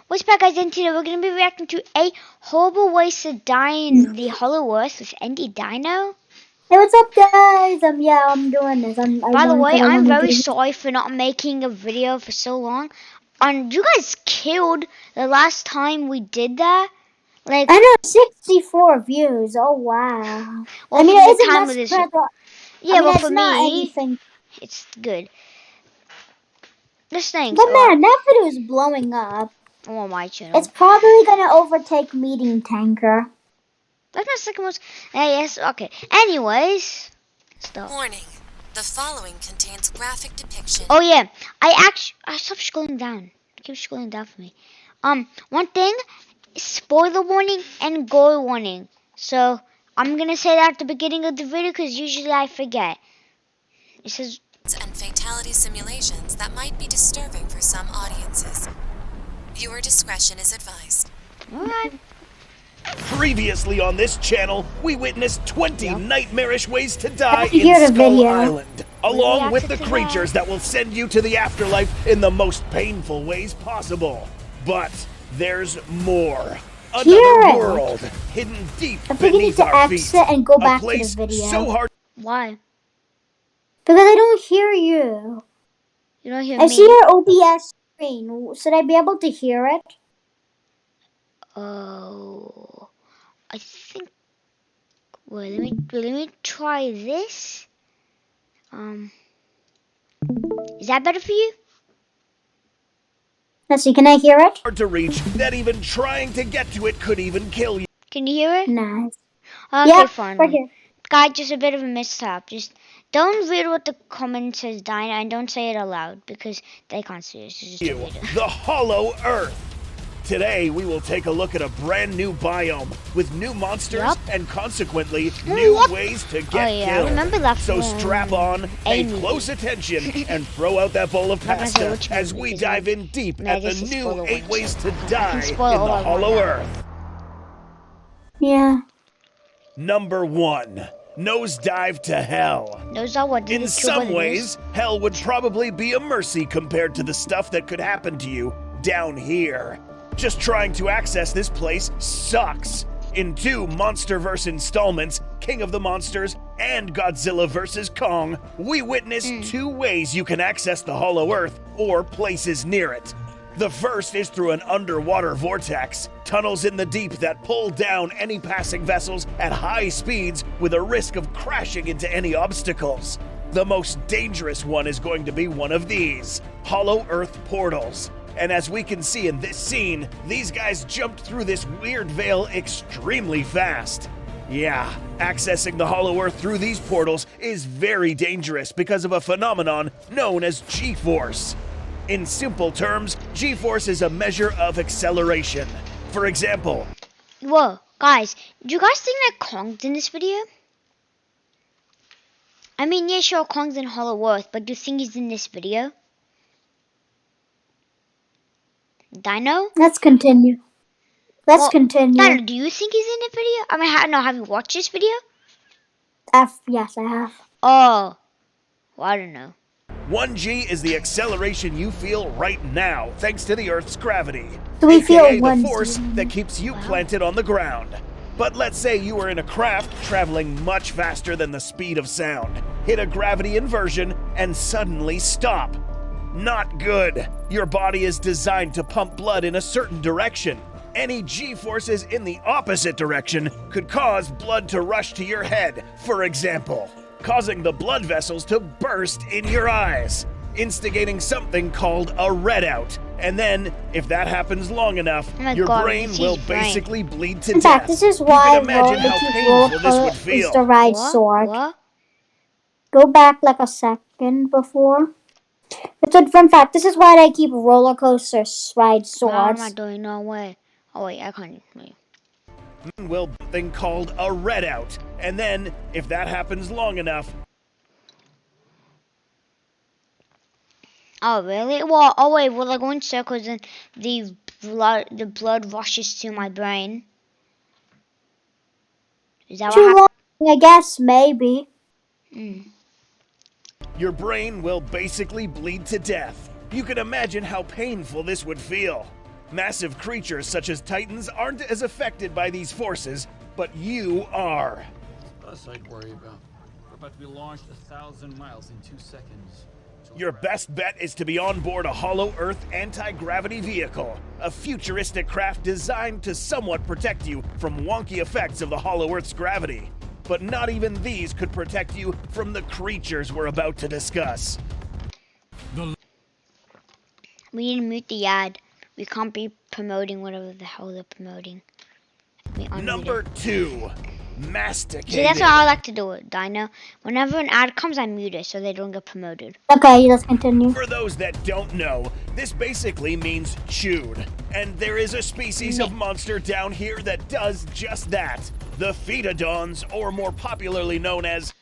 What's back, guys? And today we're going to be reacting to a horrible ways to die in the Hollow Earth with Andy Dino. Hey, what's up, guys? I'm doing this. By the way, I'm very sorry for not making a video for so long. You guys killed the last time we did that. Like, I know, 64 views. Oh wow. Well, I mean, for it isn't the time much of this, better. yeah, well, it's for not me, anything. it's good. This thing. But man, that video is blowing up. On my channel. It's probably gonna overtake Meeting Tanker. That's my second most. Yes, okay. Anyways, stop. Warning. The following contains graphic depiction. Oh yeah, I stopped scrolling down. It keeps scrolling down for me. One thing, spoiler warning and gore warning. So I'm gonna say that at the beginning of the video because usually I forget. It says And fatality simulations that might be disturbing for some audiences. Viewer discretion is advised. alright. Previously on this channel, we witnessed 20 nightmarish ways to die hear in the Skull video. Island, along with the reacted to creatures that will send you to the afterlife in the most painful ways possible. But there's more. Hear Another it. world hidden deep I think you need beneath to our feet. exit and go A back to the place video. so hard. Why? Because I don't hear you. You don't hear I me? see your OBS screen. Should I be able to hear it? Oh, I think. Wait, let me try this. Is that better for you? Let's see, can I hear it? Hard to reach that even trying to get to it could even kill you. Can you hear it? Nice. Okay, Yeah, fine. right here. Guys, just a bit of a mishap. Just don't read what the comment says, Dinah, and don't say it aloud because they can't see us. It's just a video. The Hollow Earth. Today, we will take a look at a brand new biome with new monsters Yup. and consequently new Yup. ways to get Oh, yeah, I killed. remember that So from strap on, pay Amy. close attention, and throw out that bowl of I'm not gonna say pasta which as movie, we because dive in deep no, at the this is new spoiler 8 warning. ways to die in the spoil all I want Hollow now. Earth. Yeah. Number 1. Nosedive to Hell. Those are what In some ways, hell would probably be a mercy compared to the stuff that could happen to you down here. Just trying to access this place sucks. In 2 MonsterVerse installments, King of the Monsters and Godzilla vs. Kong, we witnessed 2 ways you can access the Hollow Earth or places near it. The first is through an underwater vortex, tunnels in the deep that pull down any passing vessels at high speeds with a risk of crashing into any obstacles. The most dangerous one is going to be one of these, Hollow Earth portals. And as we can see in this scene, these guys jumped through this weird veil extremely fast. Yeah, accessing the Hollow Earth through these portals is very dangerous because of a phenomenon known as G-force. In simple terms, G-force is a measure of acceleration. For example, Whoa, guys, do you guys think that Kong's in this video? I mean, yeah, sure, Kong's in Hollow Earth, but do you think he's in this video? Dino? Let's continue. Let's continue. Dino, do you think he's in the video? I mean, have you watched this video? Yes, I have. Oh, well, I don't know. 1G is the acceleration you feel right now, thanks to the Earth's gravity. So we feel AKA the 1G. force that keeps you planted on the ground. But let's say you were in a craft traveling much faster than the speed of sound, hit a gravity inversion, and suddenly stop. Not good. Your body is designed to pump blood in a certain direction. Any G-forces in the opposite direction could cause blood to rush to your head, for example, causing the blood vessels to burst in your eyes, instigating something called a readout. And then, if that happens long enough, Oh my your God, brain this will is brain. basically bleed to In death. fact, this is You why can imagine how painful this would is feel. to ride What? sword. What? Go back like a second before. It's a fun fact. This is why I keep roller coasters ride No, I'm swords. not doing no way. Oh wait, I can't. Wait. Will something called a readout. And then, if that happens long enough, Oh really? Well, oh wait, will I go in circles and the blood rushes to my brain? Is that Too what long, I guess, maybe. happened? your brain will basically bleed to death. You can imagine how painful this would feel. Massive creatures such as titans aren't as affected by these forces, but you are. Us I'd worry about. We're about to be launched 1,000 miles in 2 seconds. Your best bet is to be on board a Hollow Earth anti-gravity vehicle, a futuristic craft designed to somewhat protect you from wonky effects of the Hollow Earth's gravity. But not even these could protect you from the creatures we're about to discuss. We need to mute the ad. We can't be promoting whatever the hell they're promoting. Number 2, Mastic. See, that's how I like to do it, Dino. Whenever an ad comes, I mute it so they don't get promoted. Okay, let's continue. For those that don't know, this basically means chewed. And there is a species of monster down here that does just that. The Phaetodons, or more popularly known as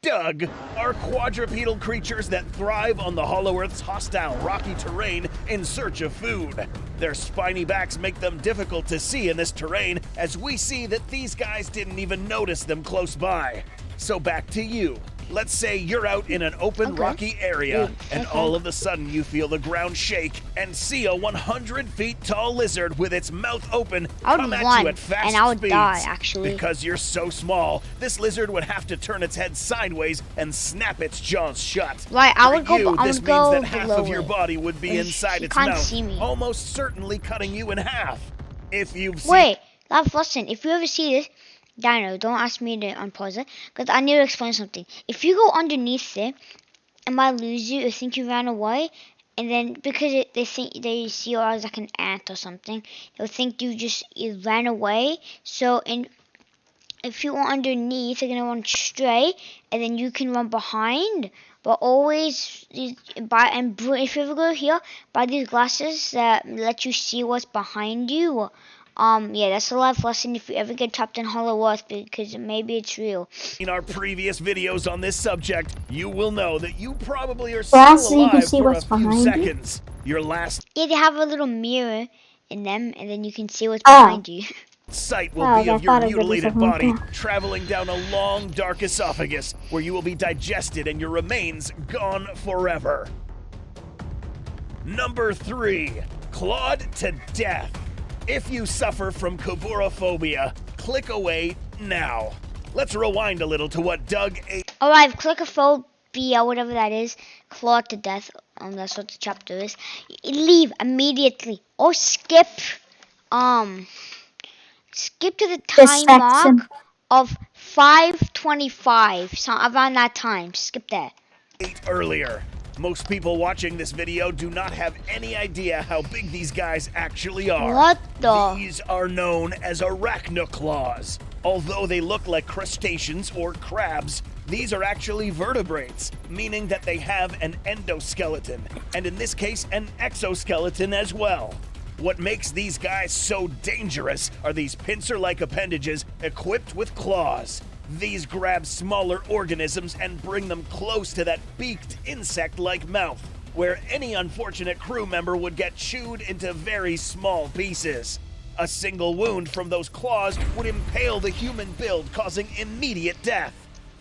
Doug, are quadrupedal creatures that thrive on the Hollow Earth's hostile rocky terrain in search of food. Their spiny backs make them difficult to see in this terrain, as we see that these guys didn't even notice them close by. So back to you. Let's say you're out in an open rocky area, and all of a sudden you feel the ground shake and see a 100 feet tall lizard with its mouth open come at you at fast and I would speeds. die, actually. Because you're so small, this lizard would have to turn its head sideways and snap its jaws shut. Right, I would For you, go. I this would means go that half below of your it. body would be inside You its can't mouth, see me. almost certainly cutting you in half. If you've seen Wait, listen. If you ever see this, Dino, don't ask me to unpause it, because I need to explain something. If you go underneath it, it might lose you or think you ran away, and then because they think they see you as like an ant or something, they'll think you ran away. So if you are underneath, they're gonna run straight, and then you can run behind. But always if you ever go here, buy these glasses that let you see what's behind you. Yeah, that's a life lesson if you ever get trapped in Hollow Earth, because maybe it's real. In our previous videos on this subject, you will know that you probably are Yeah, still so you can alive see for a what's few behind you. seconds. Your last Yeah, they have a little mirror in them, and then you can see what's behind you. sight will Oh, be I of your thought it would be mutilated something body like that. traveling down a long, dark esophagus where you will be digested and your remains gone forever. Number 3, clawed to death. If you suffer from coulrophobia, click away now. Let's rewind a little to what Doug ate. Alright, clicophobia, whatever that is, clawed to death. That's what the chapter is. Leave immediately, or skip to the time mark of 5:25, so around that time. Skip that. Earlier. Most people watching this video do not have any idea how big these guys actually are. What the? These are known as arachnoclaws. Although they look like crustaceans or crabs, these are actually vertebrates, meaning that they have an endoskeleton, and in this case, an exoskeleton as well. What makes these guys so dangerous are these pincer-like appendages equipped with claws. These grab smaller organisms and bring them close to that beaked insect-like mouth, where any unfortunate crew member would get chewed into very small pieces. A single wound from those claws would impale the human build, causing immediate death.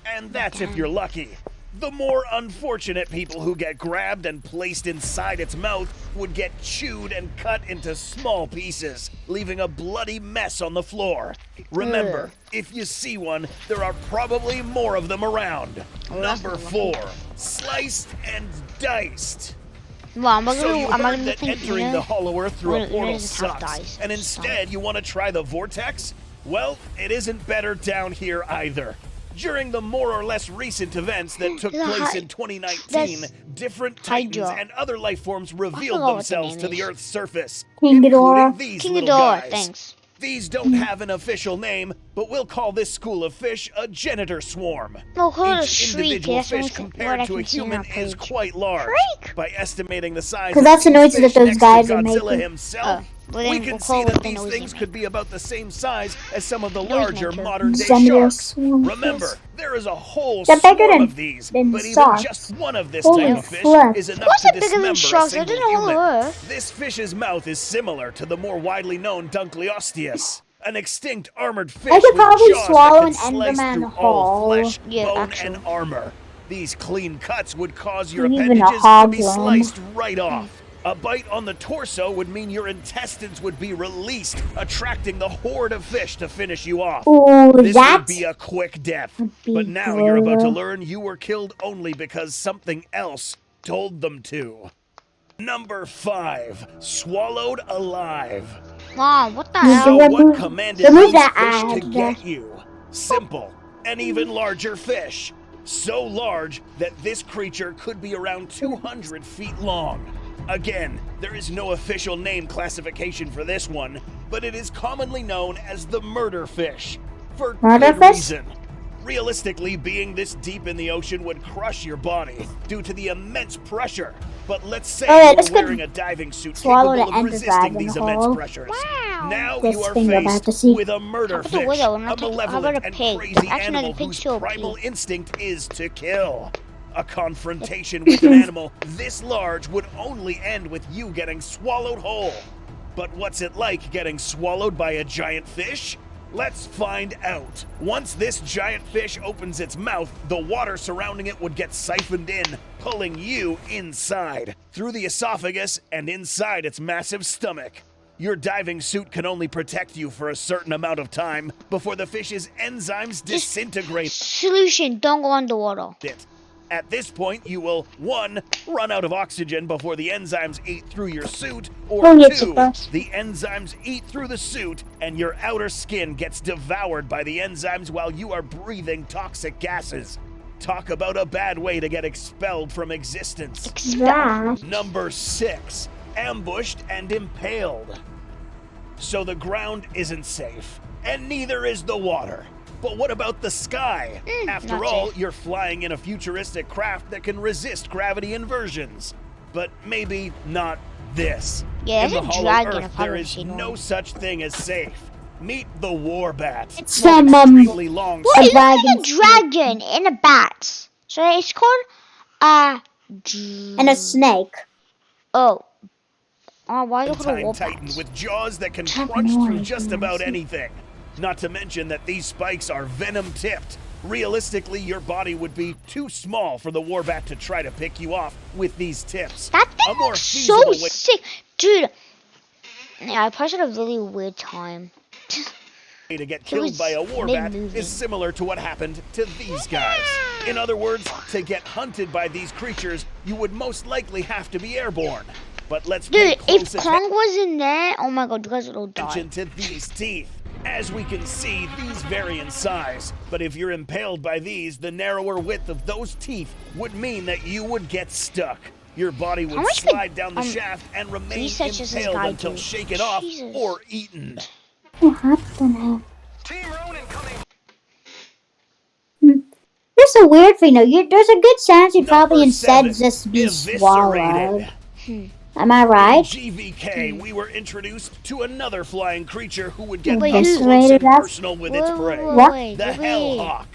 And that's if you're lucky. The more unfortunate people who get grabbed and placed inside its mouth would get chewed and cut into small pieces, leaving a bloody mess on the floor. Remember, if you see one, there are probably more of them around. Number 4, sliced and diced. Well, I'm So you not heard gonna that think, entering the Hollow Earth through a When it portal doesn't have sucks, dice, and instead you want to try the Vortex? Well, it isn't better down here either. During the more or less recent events that took place in 2019, different titans Hydra. and other life forms revealed forgot what the themselves name to the is. Earth's surface, King Ghidorah. including these King little Ghidorah, guys. thanks. These don't have an official name, but we'll call this school of fish a janitor swarm. No, heard a Each shriek. individual That's the only fish thing- what compared I to a can see on human that is page. quite large. Shriek? By estimating the size 'Cause of that's the these noises that fish those next guys to are Godzilla making. himself, well, then we we'll can call see it that the these noise things they could be about the same size as some of the Noise larger maker. modern-day Xenial sharks. swarm Remember, fish. there is a whole They're bigger swarm than- of these, than but even sharks. just one of this Holy type of fish flip. is Of enough course to they're bigger than dismember a sharks. I single didn't know human. they were. This fish's mouth is similar to the more widely known Dunkleosteus, an extinct armored fish I could with probably jaws swallow that an can slice Enderman through all whole. flesh, Yeah, bone, actually. and armor. These clean cuts would cause your Even a appendages to hog be one. sliced right off. A bite on the torso would mean your intestines would be released, attracting the horde of fish to finish you off. Ooh, This that would be a quick death. be But now you're about to brutal. learn you were killed only because something else told them to. Number 5, swallowed alive. Wow, what the You hell? do What commanded remove these that fish to ad. get you? Simple. An even larger fish. So large that this creature could be around 200 feet long. Again, there is no official name classification for this one, but it is commonly known as the murder fish. For Murder good fish? reason. Realistically, being this deep in the ocean would crush your body due to the immense pressure. But let's say Oh, yeah, you this were could wearing a diving suit swallow capable the of ender resisting dragon these immense whole. pressures. Wow. Now This you are thing we're about to faced see. with a murder How about a fish, widow? a How about malevolent a and pig? crazy Actually, no, animal the pig's whose so primal cute. instinct is to kill. A confrontation with an animal this large would only end with you getting swallowed whole. But what's it like getting swallowed by a giant fish? Let's find out. Once this giant fish opens its mouth, the water surrounding it would get siphoned in, pulling you inside, through the esophagus and inside its massive stomach. Your diving suit can only protect you for a certain amount of time before the fish's enzymes disintegrate Solution, don't go underwater. it. At this point, you will 1. Run out of oxygen before the enzymes eat through your suit, or Oh, yeah, 2. suppress. The enzymes eat through the suit and your outer skin gets devoured by the enzymes while you are breathing toxic gases. Talk about a bad way to get expelled from existence. That. Number 6, ambushed and impaled. So the ground isn't safe, and neither is the water. But what about the sky? After not all, safe. you're flying in a futuristic craft that can resist gravity inversions. But maybe not this. Yeah, in there's the a Hollow dragon, Earth, if I've there ever is seen no one. such thing as safe. Meet the warbat. It's some, extremely long What? It looks like a dragon. dragon in a bat. So it's called And a snake. Oh. Oh, why look at a Time warbat? titan with jaws that can Type crunch through noise, just yeah, about see. anything. Not to mention that these spikes are venom tipped. Realistically, your body would be too small for the warbat to try to pick you off with these tips. That A thing more looks so feasible way sick. Dude. Yeah, I probably had a really weird time. to get It killed was by a warbat mid-moving. is similar to what happened to these guys. In other words, to get hunted by these creatures, you would most likely have to be airborne. But let's pay Dude, close if Kong was in there, oh my god, you guys would all die. attention to these teeth. As we can see, these vary in size, but if you're impaled by these, the narrower width of those teeth would mean that you would get stuck. Your body would How much could, slide down the shaft and remain research does this impaled guy until do? shaken off Jesus. or eaten. What happened? Team Ronin coming. There's a weird thing though. There's a good chance you'd probably Number instead 7, just be eviscerated. swallowed. Am I right? GVK, we were introduced to another flying creature who would get Wait, up who- close and Eviscerated us? personal with its prey. What? The Hellhawk.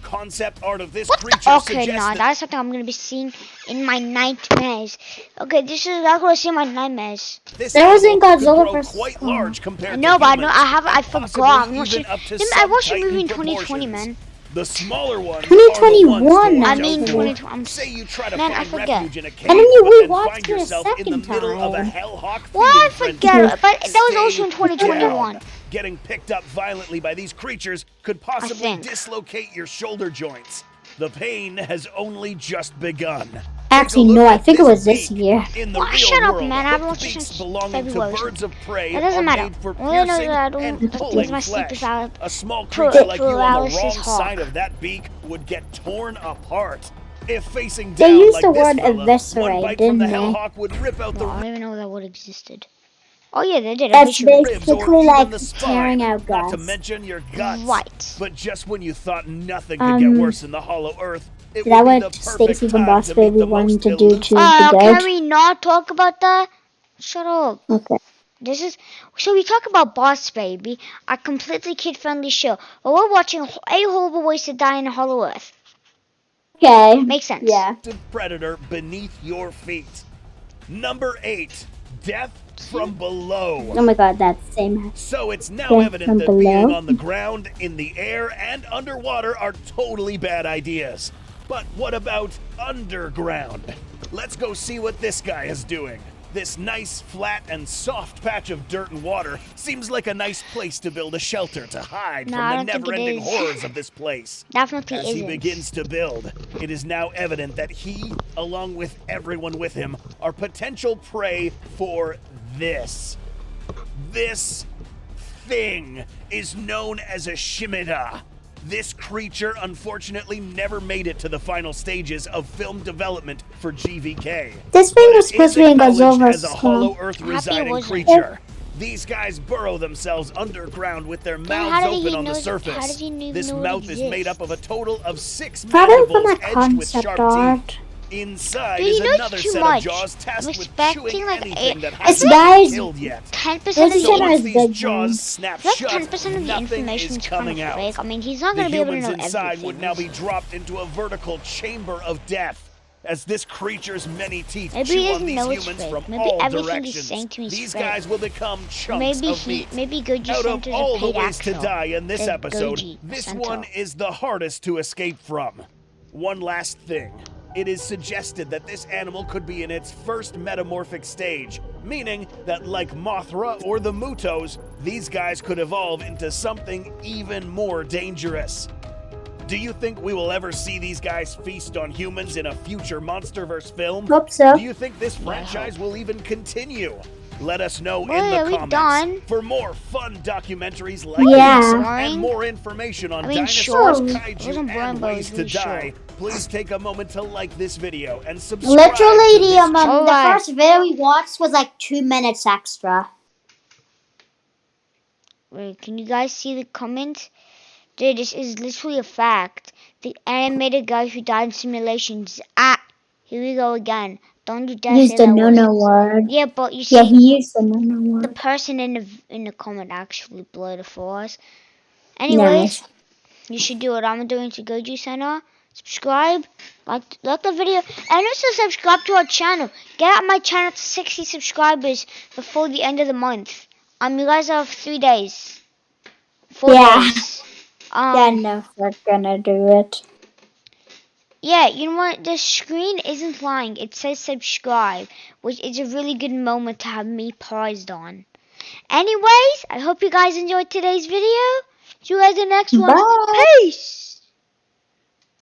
Concept art of this What creature the? Okay, suggests nah, that that's something I'm gonna be seeing in my nightmares. Okay, this is that's what I see in my nightmares. this That was in animal could Godzilla grow vs. quite Kong. large compared I know, to but I know humans, I and forgot. possibly I'm watching. even up to I watched a subtitan movie in 2020, proportions. man. The smaller ones 2021 are the ones to I watch mean, out for. 2020. Say you try to Man, I find forget. refuge in a cave, And then you but then rewatched find it a yourself in the second middle of a time. Hellhawk Well, I feeding frenzy. forget, but that was also in Stay 2021. down. Getting picked up violently by these creatures could possibly think. dislocate your shoulder joints. The pain has only just begun. Actually, Take a no, look I at think it was beak. this year. In the Well, real shut up, world, man. I haven't hooked watched it beaks since belonging to February. birds of prey That doesn't are matter. made for All I know is piercing that I don't and have to pulling give my sleep flesh. without A small per- creature like you on the paralysis wrong hawk. side of that beak would get torn apart. If facing They down used like the this word fella, one eviscerate, bite from the didn't they? hellhawk would rip out the Well, I don't even know that word existed. Oh yeah, they did. That's Eviscerate. ribs or basically even like the spine, tearing out not to guts. mention your guts. Right. But just when you thought nothing could get worse in the Hollow Earth, it Is that would be what the perfect Stacy from time Boss to meet Baby the wanted most to do to Can the goat? we not talk about that? Shut up. Okay. This is so we talk about Boss Baby, a completely kid-friendly show. But we're watching 8 horrible ways to die in a Hollow Earth. Okay. Makes sense. Yeah. predator beneath your feet. Number 8, death from below. Oh my god, that's the same. So it's now Death evident from that below? being on the ground, in the air, and underwater are totally bad ideas. But what about underground? Let's go see what this guy is doing. This nice, flat, and soft patch of dirt and water seems like a nice place to build a shelter to hide No, from I the don't think it never-ending is. horrors of this place. Definitely As he isn't. begins to build, it is now evident that he, along with everyone with him, are potential prey for this. This thing is known as a Shimida. This creature unfortunately never made it to the final stages of film development for GVK. This thing But was it supposed is to be in acknowledged Godzilla as a vs. hollow Kong. earth Happy it residing wasn't. creature. These guys burrow themselves underground with their how mouths did he open on the know how surface. does he even This know it mouth is made up of a exists? total of 6 Probably from mandibles my edged with concept sharp art. teeth. Inside Dude, is you know another it's too set much. of jaws I'm tasked with expecting chewing like anything that It's hasn't guys- been killed yet. 10% of Those So are the once his these big jaws ones. snap like shut, 10% of the nothing information is is kind coming of out. fake. I mean, he's not The gonna be able to humans know inside everything. would now be dropped into a vertical chamber of death. As this creature's many teeth Maybe chew he on doesn't these know it's humans fake. from Maybe all everything he's directions. saying to me is These fake. guys will become chunks Maybe of meat. Goji Out of Center's all a the paid ways to actor. die in this The episode, Goji this Center. one is the hardest to escape from. One last thing. It is suggested that this animal could be in its first metamorphic stage, meaning that like Mothra or the Mutos, these guys could evolve into something even more dangerous. Do you think we will ever see these guys feast on humans in a future MonsterVerse film? Hope so. Do you think this franchise will even continue? Let us know Well, in yeah, the we comments. done. For more fun documentaries like Yeah. this Boring. and more information on I mean, dinosaurs, short. It kaiju, wasn't boring, and but it ways was to really die, short. please take a moment to like this video and subscribe Literally, to the this the Alright. first video we watched was like 2 minutes extra. Wait, can you guys see the comment? Dude, this is literally a fact. The animated guy who died in simulations. Here we go again. Don't you dare Used say the that word. no word. Yeah, but you Yeah, see, he used the no the word. person in the comment actually blurred it for us. Anyways, Nice. you should do what I'm doing to Goji Center. Subscribe, like the video, and also subscribe to our channel. Get my channel to 60 subscribers before the end of the month. You guys have 3 days. 4 Yeah. days. Yeah, no, we're gonna do it. Yeah, you know what? The screen isn't lying. It says subscribe, which is a really good moment to have me paused on. Anyways, I hope you guys enjoyed today's video. See you guys in the next one. Bye. Peace!